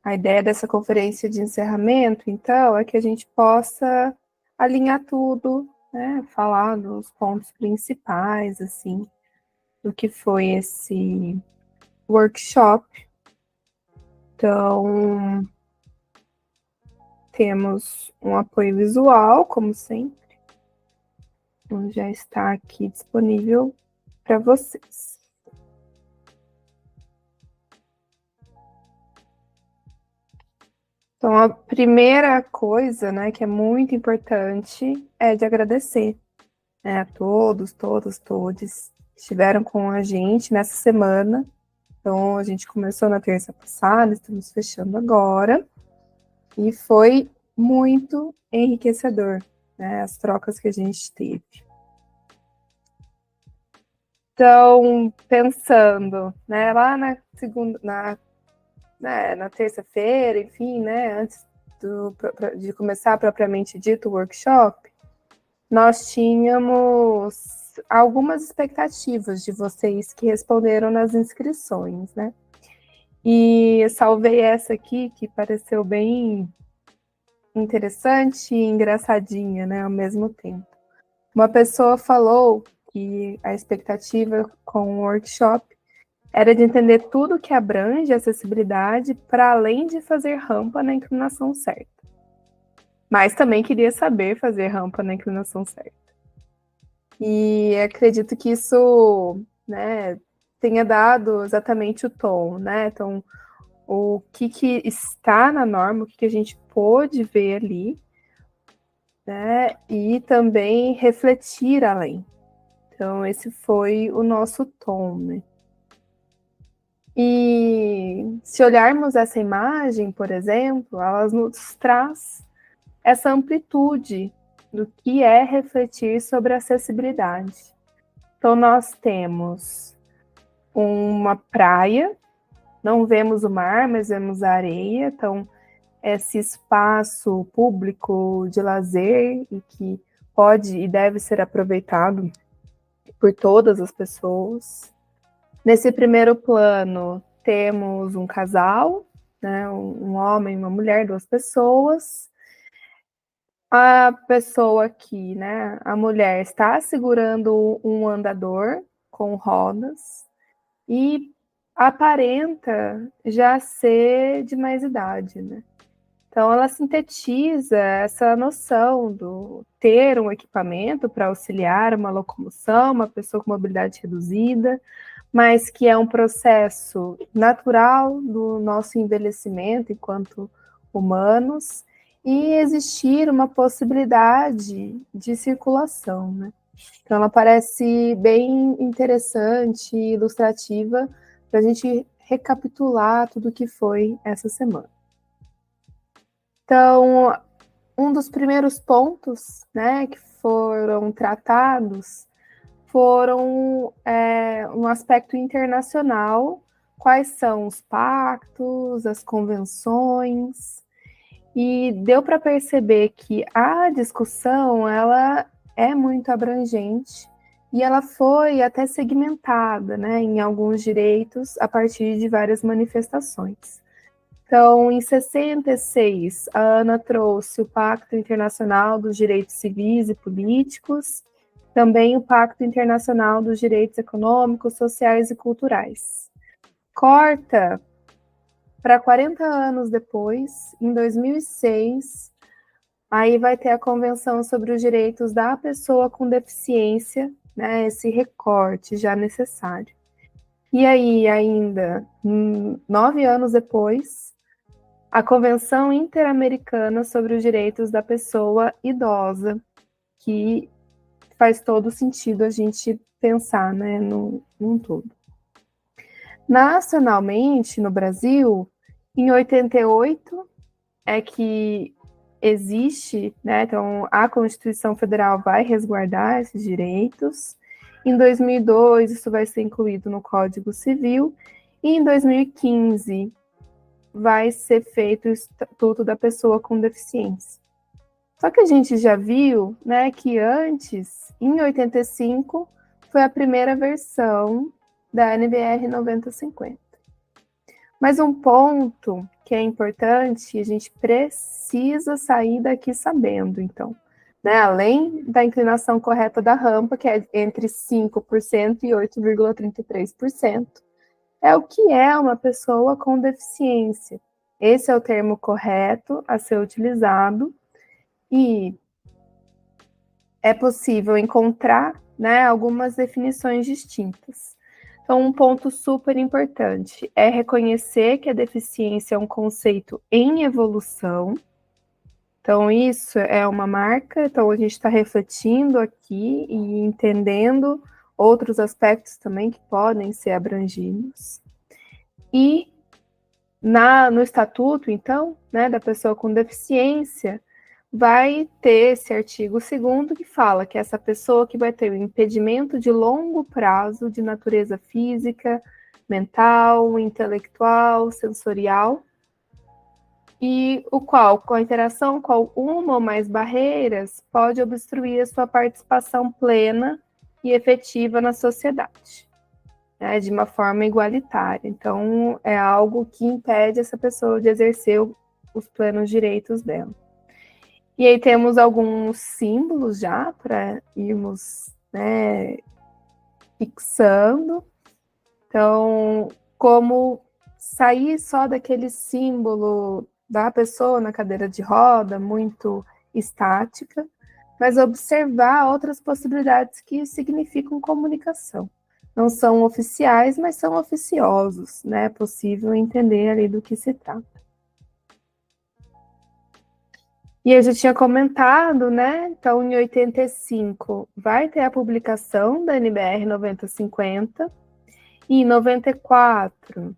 A ideia dessa conferência de encerramento, então, é que a gente possa alinhar tudo, né? Falar dos pontos principais, assim, do que foi esse workshop. Então, temos um apoio visual, como sempre, já está aqui disponível para vocês. Então, a primeira coisa, né, que é muito importante é de agradecer, né, a todos, todas, todos que estiveram com a gente nessa semana. Então, a gente começou na terça passada, estamos fechando agora, e foi muito enriquecedor, né, as trocas que a gente teve. Então, pensando, né, lá na segunda, na terça-feira, enfim, né, antes de começar propriamente dito o workshop, nós tínhamos algumas expectativas de vocês que responderam nas inscrições, né? E eu salvei essa aqui, que pareceu bem interessante e engraçadinha, né, ao mesmo tempo. Uma pessoa falou que a expectativa com o workshop era de entender tudo que abrange acessibilidade para além de fazer rampa na inclinação certa. Mas também queria saber fazer rampa na inclinação certa. E acredito que isso, né, tenha dado exatamente o tom, né? Então, o que está na norma, o que a gente pôde ver ali, né? E também refletir além. Então, esse foi o nosso tom, né? E se olharmos essa imagem, por exemplo, ela nos traz essa amplitude do que é refletir sobre acessibilidade. Então, nós temos uma praia, não vemos o mar, mas vemos a areia. Então, esse espaço público de lazer e que pode e deve ser aproveitado por todas as pessoas. Nesse primeiro plano, temos um casal, né, um homem e uma mulher, duas pessoas. A pessoa aqui, né, a mulher está segurando um andador com rodas e aparenta já ser de mais idade, né? Então, ela sintetiza essa noção do ter um equipamento para auxiliar uma locomoção, uma pessoa com mobilidade reduzida, mas que é um processo natural do nosso envelhecimento enquanto humanos, e existir uma possibilidade de circulação, né? Então, ela parece bem interessante e ilustrativa para a gente recapitular tudo o que foi essa semana. Então, um dos primeiros pontos, né, que foram tratados foram um aspecto internacional, quais são os pactos, as convenções, e deu para perceber que a discussão ela é muito abrangente e ela foi até segmentada, né, em alguns direitos a partir de várias manifestações. Então, em 66, a Ana trouxe o Pacto Internacional dos Direitos Civis e Políticos, também o Pacto Internacional dos Direitos Econômicos, Sociais e Culturais. Corta para 40 anos depois, em 2006, aí vai ter a Convenção sobre os Direitos da Pessoa com Deficiência, né, esse recorte já necessário. E aí, ainda 9 anos depois, a Convenção Interamericana sobre os Direitos da Pessoa Idosa, que faz todo sentido a gente pensar, né, num todo. Nacionalmente, no Brasil, em 88 é que existe, né, então a Constituição Federal vai resguardar esses direitos. Em 2002, isso vai ser incluído no Código Civil. E em 2015, vai ser feito o Estatuto da Pessoa com Deficiência. Só que a gente já viu, né, que antes, em 85, foi a primeira versão da NBR 9050. Mas um ponto que é importante, a gente precisa sair daqui sabendo, então, né? Além da inclinação correta da rampa, que é entre 5% e 8,33%, é o que é uma pessoa com deficiência. Esse é o termo correto a ser utilizado e é possível encontrar, né, algumas definições distintas. Então, um ponto super importante é reconhecer que a deficiência é um conceito em evolução. Então, isso é uma marca. Então, a gente está refletindo aqui e entendendo outros aspectos também que podem ser abrangidos. E no estatuto, então, né, da pessoa com deficiência, vai ter esse artigo 2º que fala que essa pessoa que vai ter um impedimento de longo prazo de natureza física, mental, intelectual, sensorial, e o qual, com a interação com uma ou mais barreiras, pode obstruir a sua participação plena e efetiva na sociedade, né, de uma forma igualitária. Então, é algo que impede essa pessoa de exercer os plenos direitos dela. E aí temos alguns símbolos já para irmos, né, fixando. Então, como sair só daquele símbolo da pessoa na cadeira de roda, muito estática, mas observar outras possibilidades que significam comunicação. Não são oficiais, mas são oficiosos, né? É possível entender ali do que se trata. E eu já tinha comentado, né? Então, em 85 vai ter a publicação da NBR 9050, e em 94,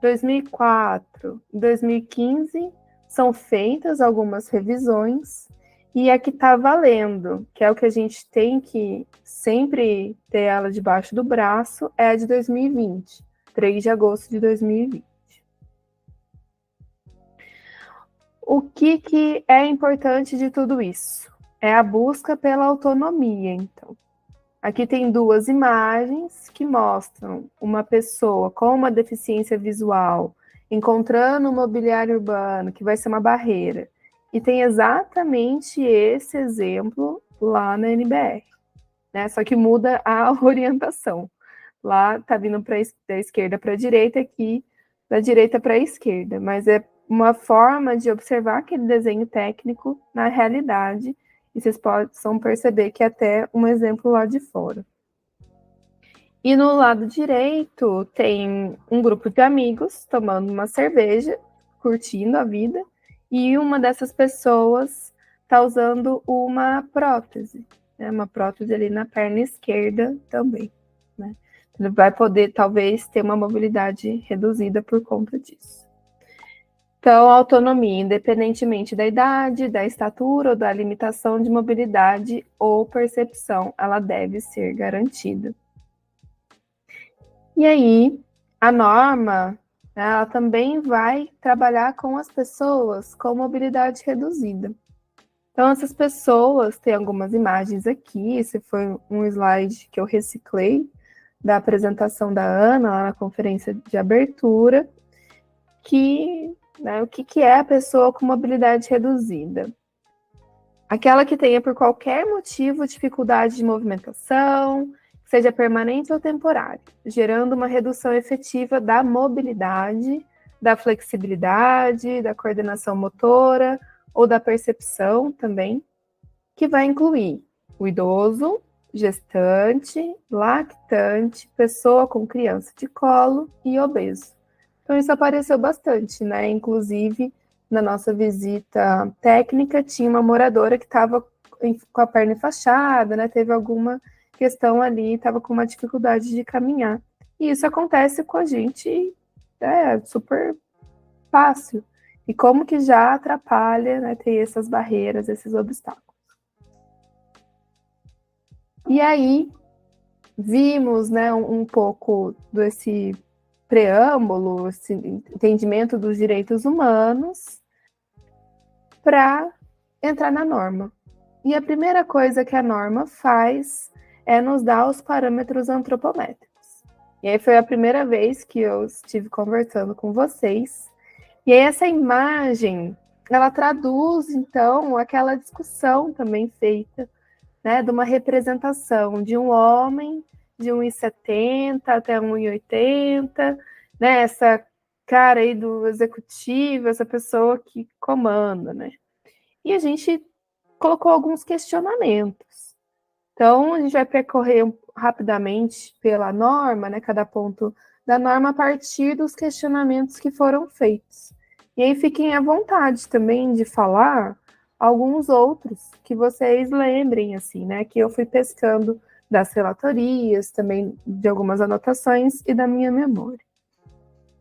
2004 e 2015 são feitas algumas revisões, e a que está valendo, que é o que a gente tem que sempre ter ela debaixo do braço, é a de 2020, 3 de agosto de 2020. O que é importante de tudo isso? É a busca pela autonomia, então. Aqui tem 2 imagens que mostram uma pessoa com uma deficiência visual encontrando um mobiliário urbano, que vai ser uma barreira. E tem exatamente esse exemplo lá na NBR, né? Só que muda a orientação. Lá está vindo da esquerda para a direita, aqui da direita para a esquerda. Mas é uma forma de observar aquele desenho técnico na realidade, e vocês possam perceber que é até um exemplo lá de fora. E no lado direito tem um grupo de amigos tomando uma cerveja, curtindo a vida, e uma dessas pessoas está usando uma prótese, né? Uma prótese ali na perna esquerda também, né? Ele vai poder, talvez, ter uma mobilidade reduzida por conta disso. Então, a autonomia, independentemente da idade, da estatura ou da limitação de mobilidade ou percepção, ela deve ser garantida. E aí, a norma, ela também vai trabalhar com as pessoas com mobilidade reduzida. Então, essas pessoas, tem algumas imagens aqui, esse foi um slide que eu reciclei da apresentação da Ana, lá na conferência de abertura, que, né, o que é a pessoa com mobilidade reduzida? Aquela que tenha, por qualquer motivo, dificuldade de movimentação, seja permanente ou temporária, gerando uma redução efetiva da mobilidade, da flexibilidade, da coordenação motora ou da percepção também, que vai incluir o idoso, gestante, lactante, pessoa com criança de colo e obeso. Então, isso apareceu bastante, né? Inclusive, na nossa visita técnica, tinha uma moradora que estava com a perna enfaixada, né? Teve alguma questão ali, estava com uma dificuldade de caminhar. E isso acontece com a gente, super fácil. E como que já atrapalha, né, ter essas barreiras, esses obstáculos. E aí, vimos, né, um pouco desse preâmbulo, esse entendimento dos direitos humanos, para entrar na norma. E a primeira coisa que a norma faz é nos dar os parâmetros antropométricos. E aí foi a primeira vez que eu estive conversando com vocês. E aí essa imagem, ela traduz, então, aquela discussão também feita, né, de uma representação de um homem de 1,70 até 1,80, né, essa cara aí do executivo, essa pessoa que comanda, né? E a gente colocou alguns questionamentos. Então, a gente vai percorrer rapidamente pela norma, né, cada ponto da norma a partir dos questionamentos que foram feitos. E aí fiquem à vontade também de falar alguns outros que vocês lembrem, assim, né, que eu fui pescando das relatorias, também de algumas anotações e da minha memória.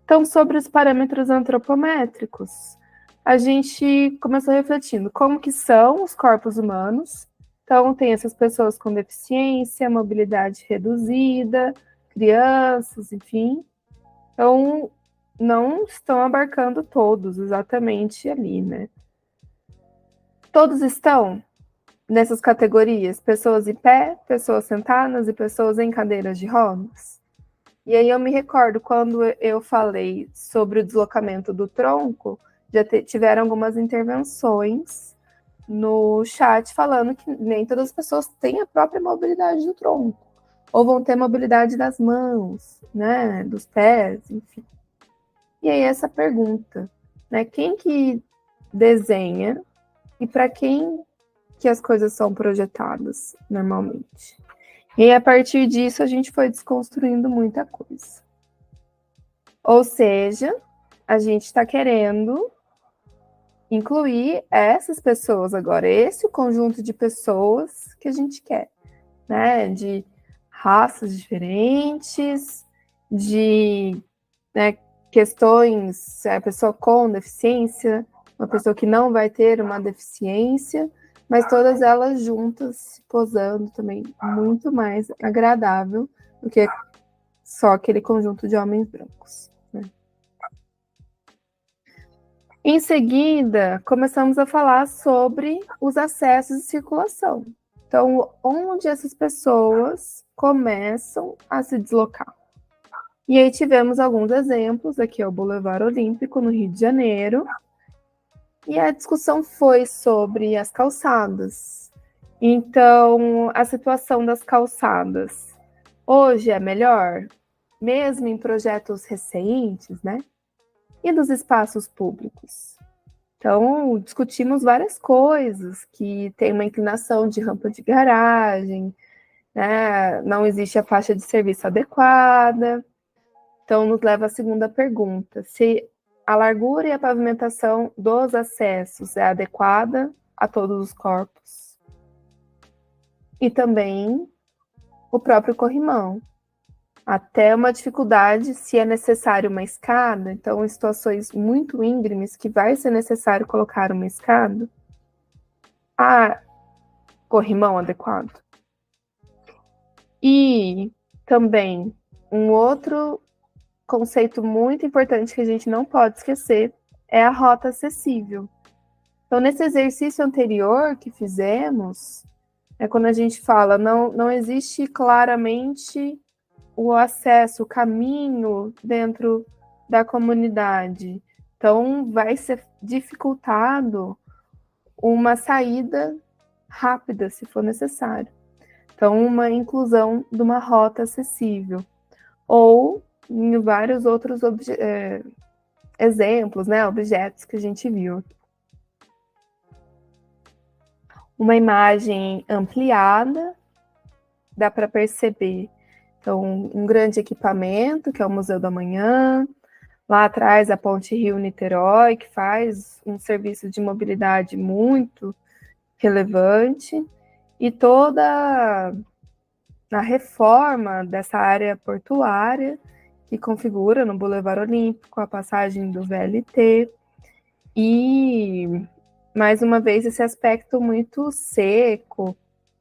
Então, sobre os parâmetros antropométricos, a gente começou refletindo como que são os corpos humanos. Então, tem essas pessoas com deficiência, mobilidade reduzida, crianças, enfim. Então, não estão abarcando todos exatamente ali, né? Todos estão nessas categorias, pessoas em pé, pessoas sentadas e pessoas em cadeiras de rodas. E aí eu me recordo quando eu falei sobre o deslocamento do tronco, já tiveram algumas intervenções no chat falando que nem todas as pessoas têm a própria mobilidade do tronco, ou vão ter mobilidade das mãos, né, dos pés, enfim. E aí essa pergunta, né, quem que desenha e para quem que as coisas são projetadas normalmente? E a partir disso a gente foi desconstruindo muita coisa. Ou seja, a gente está querendo incluir essas pessoas agora, esse conjunto de pessoas que a gente quer, né? De raças diferentes, de, né, questões, a pessoa com deficiência, uma pessoa que não vai ter uma deficiência, mas todas elas juntas, posando também, muito mais agradável do que só aquele conjunto de homens brancos. Né? Em seguida, começamos a falar sobre os acessos e circulação. Então, onde essas pessoas começam a se deslocar. E aí tivemos alguns exemplos, aqui é o Boulevard Olímpico, no Rio de Janeiro, e a discussão foi sobre as calçadas. Então, a situação das calçadas hoje é melhor, mesmo em projetos recentes, né? E dos espaços públicos. Então, discutimos várias coisas, que tem uma inclinação de rampa de garagem, né? Não existe a faixa de serviço adequada. Então, nos leva à segunda pergunta, se a largura e a pavimentação dos acessos é adequada a todos os corpos. E também o próprio corrimão. Até uma dificuldade se é necessário uma escada, então em situações muito íngremes que vai ser necessário colocar uma escada, há corrimão adequado. E também um outro conceito muito importante que a gente não pode esquecer é a rota acessível. Então, nesse exercício anterior que fizemos, é quando a gente fala, não existe claramente o acesso, o caminho dentro da comunidade. Então, vai ser dificultado uma saída rápida, se for necessário. Então, uma inclusão de uma rota acessível. Ou em vários outros exemplos, né, objetos que a gente viu. Uma imagem ampliada, dá para perceber. Então, um grande equipamento, que é o Museu da Manhã, lá atrás a Ponte Rio-Niterói, que faz um serviço de mobilidade muito relevante, e toda a reforma dessa área portuária, que configura no Boulevard Olímpico a passagem do VLT, e, mais uma vez, esse aspecto muito seco,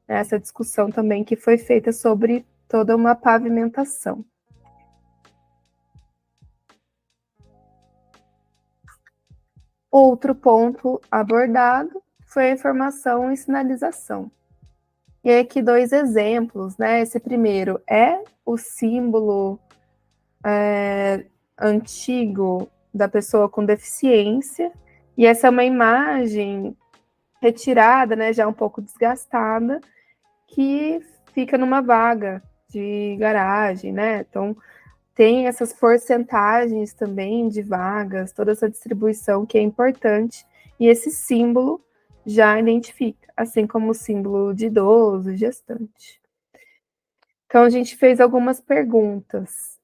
né, essa discussão também que foi feita sobre toda uma pavimentação. Outro ponto abordado foi a informação e sinalização. E aqui dois exemplos, né? Esse primeiro é o símbolo antigo da pessoa com deficiência, e essa é uma imagem retirada, né, já um pouco desgastada, que fica numa vaga de garagem, né? Então, tem essas porcentagens também de vagas, toda essa distribuição que é importante, e esse símbolo já identifica, assim como o símbolo de idoso, gestante. Então, a gente fez algumas perguntas.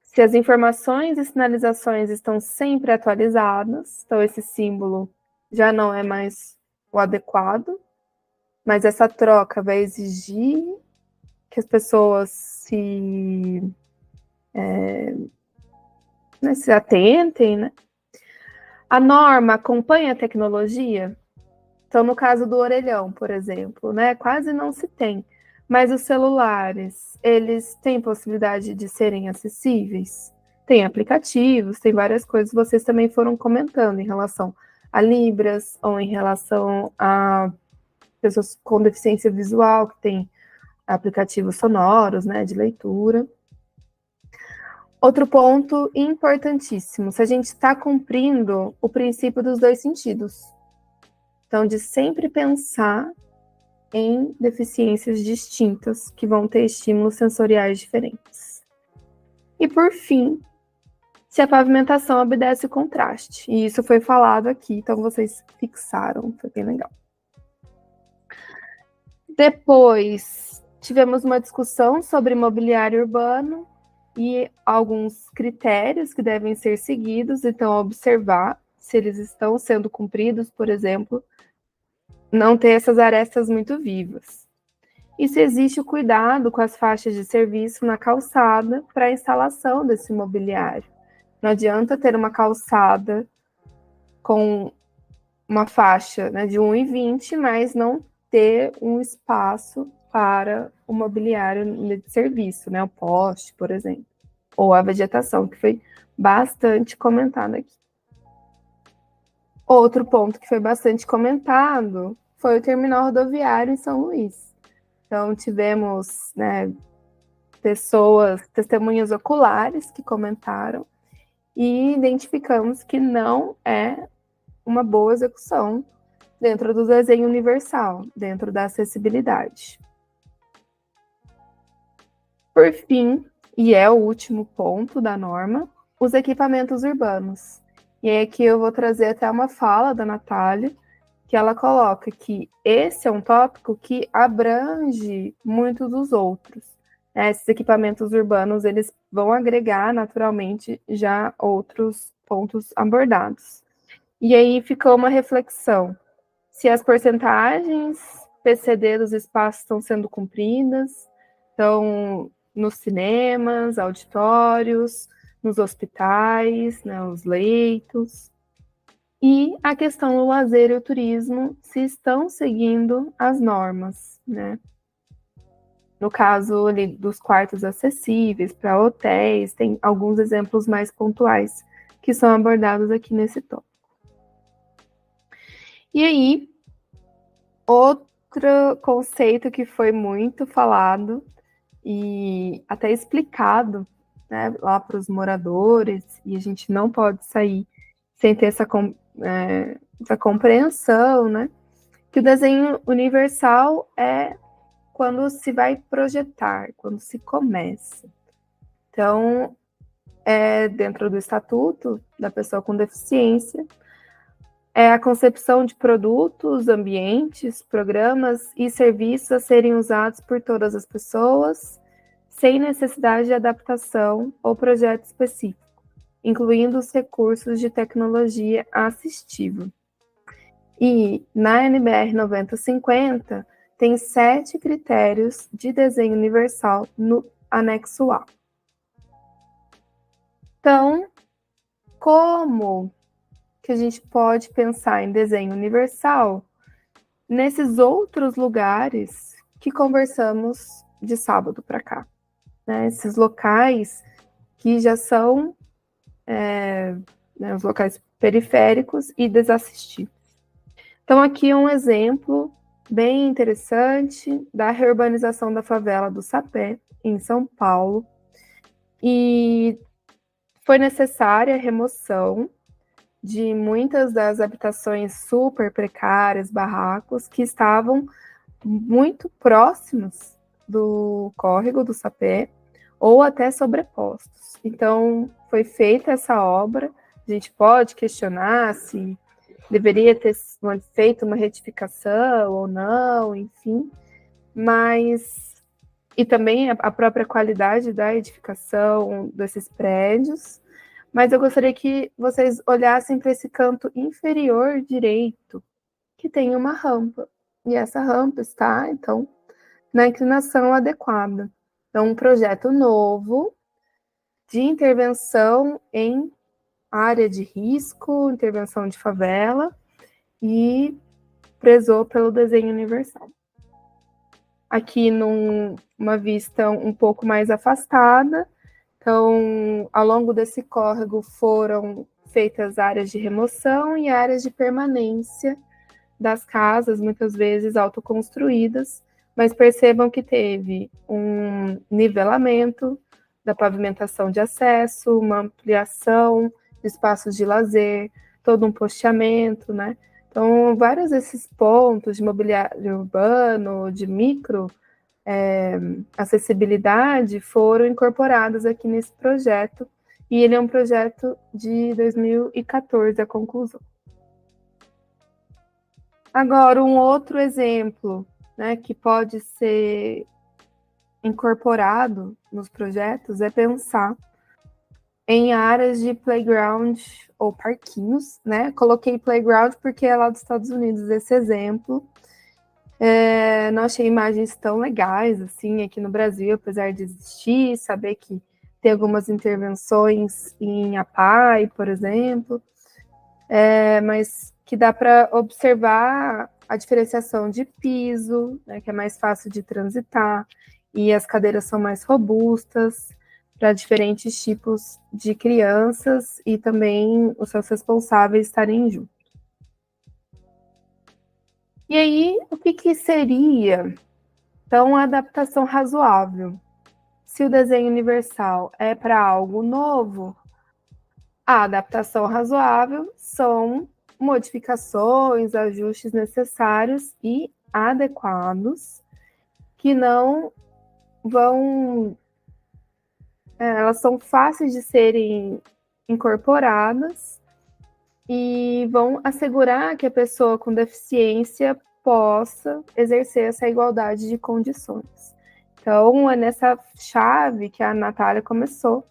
Se as informações e sinalizações estão sempre atualizadas, então esse símbolo já não é mais o adequado, mas essa troca vai exigir que as pessoas se atentem, né? A norma acompanha a tecnologia? Então, no caso do orelhão, por exemplo, né, quase não se tem. Mas os celulares, eles têm possibilidade de serem acessíveis? Tem aplicativos, tem várias coisas. Vocês também foram comentando em relação a Libras ou em relação a pessoas com deficiência visual, que tem aplicativos sonoros, né, de leitura. Outro ponto importantíssimo, se a gente está cumprindo o princípio dos dois sentidos. Então, de sempre pensar em deficiências distintas, que vão ter estímulos sensoriais diferentes. E, por fim, se a pavimentação obedece o contraste. E isso foi falado aqui, então vocês fixaram, foi bem legal. Depois, tivemos uma discussão sobre mobiliário urbano e alguns critérios que devem ser seguidos, então observar se eles estão sendo cumpridos, por exemplo, não ter essas arestas muito vivas. E se existe o cuidado com as faixas de serviço na calçada para a instalação desse mobiliário. Não adianta ter uma calçada com uma faixa, né, de 1,20, mas não ter um espaço para o mobiliário de serviço, né, o poste, por exemplo, ou a vegetação, que foi bastante comentado aqui. Outro ponto que foi bastante comentado foi o terminal rodoviário em São Luís. Então, tivemos, né, pessoas, testemunhas oculares que comentaram e identificamos que não é uma boa execução dentro do desenho universal, dentro da acessibilidade. Por fim, e é o último ponto da norma, os equipamentos urbanos. E aí aqui eu vou trazer até uma fala da Natália, que ela coloca que esse é um tópico que abrange muitos dos outros. Esses equipamentos urbanos, eles vão agregar naturalmente já outros pontos abordados. E aí ficou uma reflexão, se as porcentagens PCD dos espaços estão sendo cumpridas, então, nos cinemas, auditórios, nos hospitais, né, os leitos, e a questão do lazer e o turismo, se estão seguindo as normas, né? No caso ali, dos quartos acessíveis para hotéis, tem alguns exemplos mais pontuais que são abordados aqui nesse tópico. E aí, outro conceito que foi muito falado e até explicado, né, lá para os moradores, e a gente não pode sair sem ter essa compreensão, né, que o desenho universal é quando se vai projetar, quando se começa. Então, dentro do Estatuto da Pessoa com Deficiência, é a concepção de produtos, ambientes, programas e serviços a serem usados por todas as pessoas, sem necessidade de adaptação ou projeto específico, incluindo os recursos de tecnologia assistiva. E na NBR 9050, tem 7 critérios de desenho universal no anexo A. Então, como que a gente pode pensar em desenho universal nesses outros lugares que conversamos de sábado para cá, né? Esses locais que já são os locais periféricos e desassistidos. Então, aqui um exemplo bem interessante da reurbanização da favela do Sapé, em São Paulo, e foi necessária a remoção de muitas das habitações super precárias, barracos, que estavam muito próximos do córrego do Sapé, ou até sobrepostos. Então, foi feita essa obra. A gente pode questionar se deveria ter feito uma retificação ou não, enfim, mas... E também a própria qualidade da edificação desses prédios, mas eu gostaria que vocês olhassem para esse canto inferior direito, que tem uma rampa. E essa rampa está, então, na inclinação adequada. Então, um projeto novo de intervenção em área de risco, intervenção de favela, e prezou pelo desenho universal. Aqui numa vista um pouco mais afastada, então, ao longo desse córrego foram feitas áreas de remoção e áreas de permanência das casas, muitas vezes autoconstruídas, mas percebam que teve um nivelamento da pavimentação de acesso, uma ampliação de espaços de lazer, todo um posteamento, né? Então, vários desses pontos de mobiliário urbano, de micro acessibilidade foram incorporados aqui nesse projeto, e ele é um projeto de 2014, a conclusão. Agora, um outro exemplo, né, que pode ser incorporado nos projetos é pensar em áreas de playground ou parquinhos, né? Coloquei playground porque é lá dos Estados Unidos esse exemplo. Não achei imagens tão legais assim aqui no Brasil, apesar de existir, saber que tem algumas intervenções em APAI, por exemplo, mas que dá para observar a diferenciação de piso, né, que é mais fácil de transitar, e as cadeiras são mais robustas para diferentes tipos de crianças e também os seus responsáveis estarem juntos. E aí, o que seria, então, a adaptação razoável? Se o desenho universal é para algo novo, a adaptação razoável são modificações, ajustes necessários e adequados, que não vão... elas são fáceis de serem incorporadas e vão assegurar que a pessoa com deficiência possa exercer essa igualdade de condições. Então, é nessa chave que a Natália começou,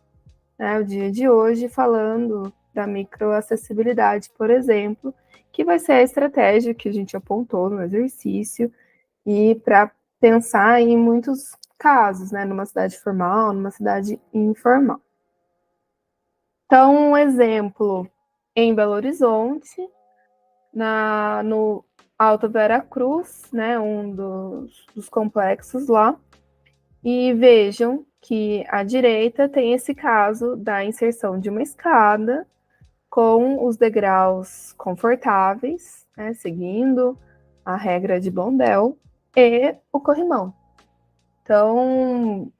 né, o dia de hoje, falando da microacessibilidade, por exemplo, que vai ser a estratégia que a gente apontou no exercício, e para pensar em muitos casos, né, numa cidade formal, numa cidade informal. Então, um exemplo em Belo Horizonte, no Alto Vera Cruz, né, um dos complexos lá, e vejam que à direita tem esse caso da inserção de uma escada com os degraus confortáveis, né, seguindo a regra de Blondel, e o corrimão. Então,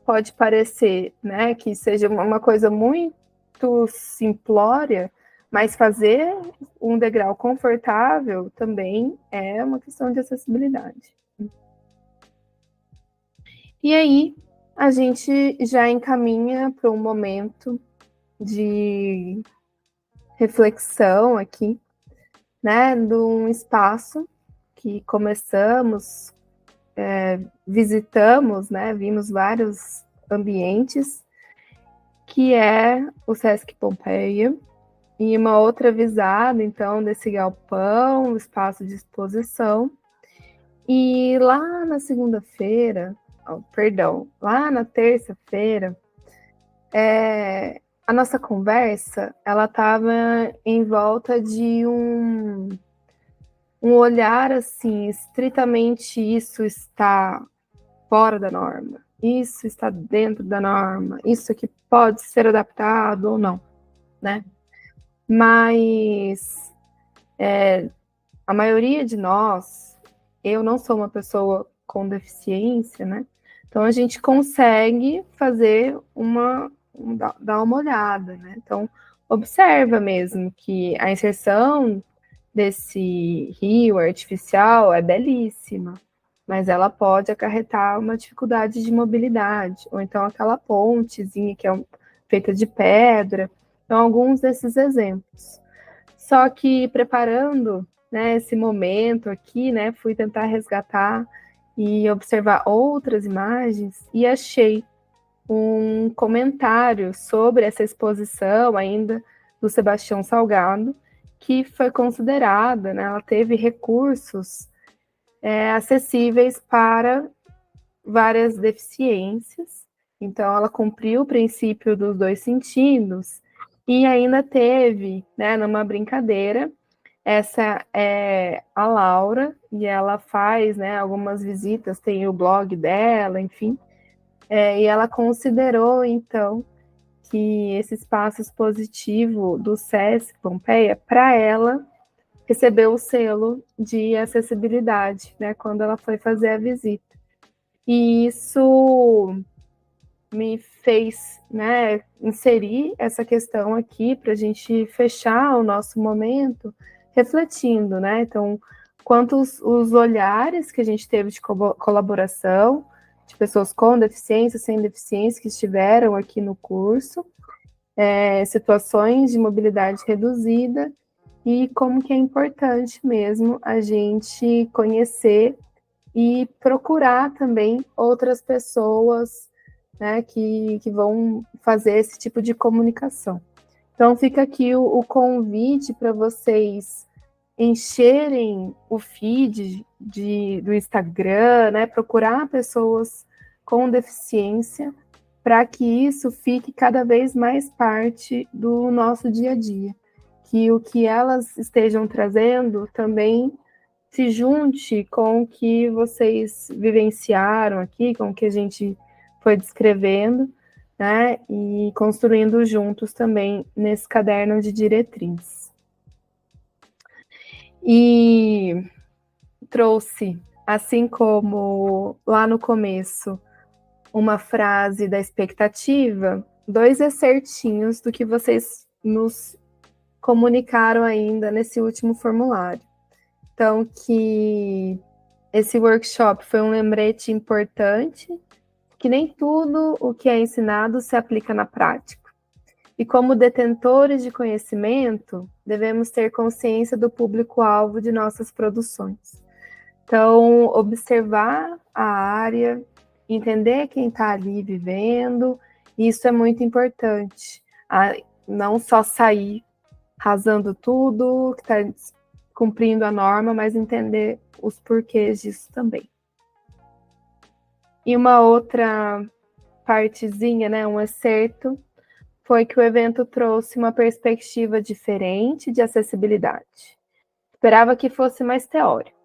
pode parecer, né, que seja uma coisa muito simplória, mas fazer um degrau confortável também é uma questão de acessibilidade. E aí, a gente já encaminha para um momento de reflexão aqui, né, de um espaço que começamos, visitamos, né, vimos vários ambientes, que é o Sesc Pompeia, e uma outra visada, então, desse galpão, espaço de exposição. E lá na segunda-feira, lá na terça-feira, a nossa conversa, ela estava em volta de um olhar, assim, estritamente isso está fora da norma, isso está dentro da norma, isso aqui pode ser adaptado ou não, né? Mas a maioria de nós, eu não sou uma pessoa com deficiência, né? Então a gente consegue fazer uma dá uma olhada, né? Então, observa mesmo que a inserção desse rio artificial é belíssima, mas ela pode acarretar uma dificuldade de mobilidade, ou então aquela pontezinha que é feita de pedra. Então, alguns desses exemplos. Só que preparando, né, esse momento aqui, né, fui tentar resgatar e observar outras imagens e achei um comentário sobre essa exposição ainda do Sebastião Salgado, que foi considerada, né, ela teve recursos acessíveis para várias deficiências, então ela cumpriu o princípio dos 2 sentidos e ainda teve, né, numa brincadeira, essa é a Laura, e ela faz, né, algumas visitas, tem o blog dela, enfim, e ela considerou, então, que esse espaço expositivo do SESC Pompeia, para ela, recebeu o selo de acessibilidade, né, quando ela foi fazer a visita. E isso me fez, né, inserir essa questão aqui para a gente fechar o nosso momento refletindo, né? Então, quantos os olhares que a gente teve de colaboração de pessoas com deficiência, sem deficiência, que estiveram aqui no curso, situações de mobilidade reduzida e como que é importante mesmo a gente conhecer e procurar também outras pessoas, né, que vão fazer esse tipo de comunicação. Então fica aqui o convite para vocês encherem o feed do Instagram, né, procurar pessoas com deficiência, para que isso fique cada vez mais parte do nosso dia a dia, que o que elas estejam trazendo também se junte com o que vocês vivenciaram aqui, com o que a gente foi descrevendo, né, e construindo juntos também nesse caderno de diretriz. E trouxe, assim como lá no começo, uma frase da expectativa, 2 excertinhos do que vocês nos comunicaram ainda nesse último formulário. Então, que esse workshop foi um lembrete importante, que nem tudo o que é ensinado se aplica na prática. E como detentores de conhecimento, devemos ter consciência do público-alvo de nossas produções. Então, observar a área, entender quem está ali vivendo, isso é muito importante. Não só sair rasando tudo, que está cumprindo a norma, mas entender os porquês disso também. E uma outra partezinha, né, um excerto, foi que o evento trouxe uma perspectiva diferente de acessibilidade. Esperava que fosse mais teórico,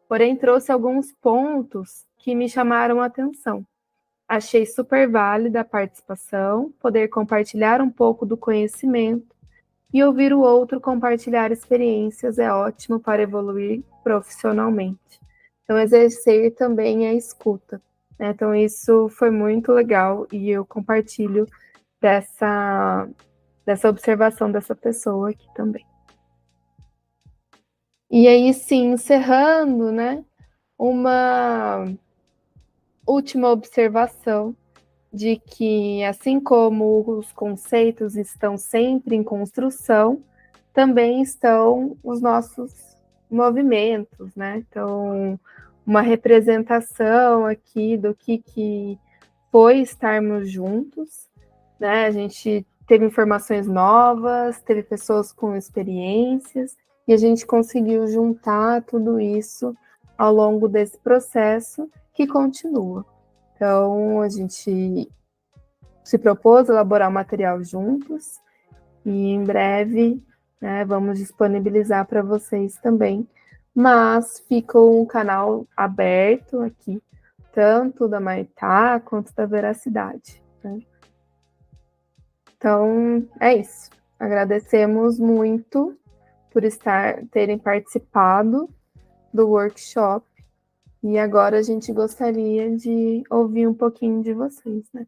porém trouxe alguns pontos que me chamaram a atenção. Achei super válida a participação, poder compartilhar um pouco do conhecimento e ouvir o outro compartilhar experiências é ótimo para evoluir profissionalmente. Então, exercer também a escuta, né? Então, isso foi muito legal e eu compartilho dessa observação dessa pessoa aqui também. E aí, sim, encerrando, né? Uma última observação de que, assim como os conceitos estão sempre em construção, também estão os nossos movimentos, né? Então, uma representação aqui do que foi estarmos juntos, né? A gente teve informações novas, teve pessoas com experiências, e a gente conseguiu juntar tudo isso ao longo desse processo que continua. Então, a gente se propôs a elaborar o material juntos e em breve, né, vamos disponibilizar para vocês também. Mas fica um canal aberto aqui, tanto da Maitá quanto da Veracidade. Né? Então, é isso. Agradecemos muito por terem participado do workshop. E agora a gente gostaria de ouvir um pouquinho de vocês, né?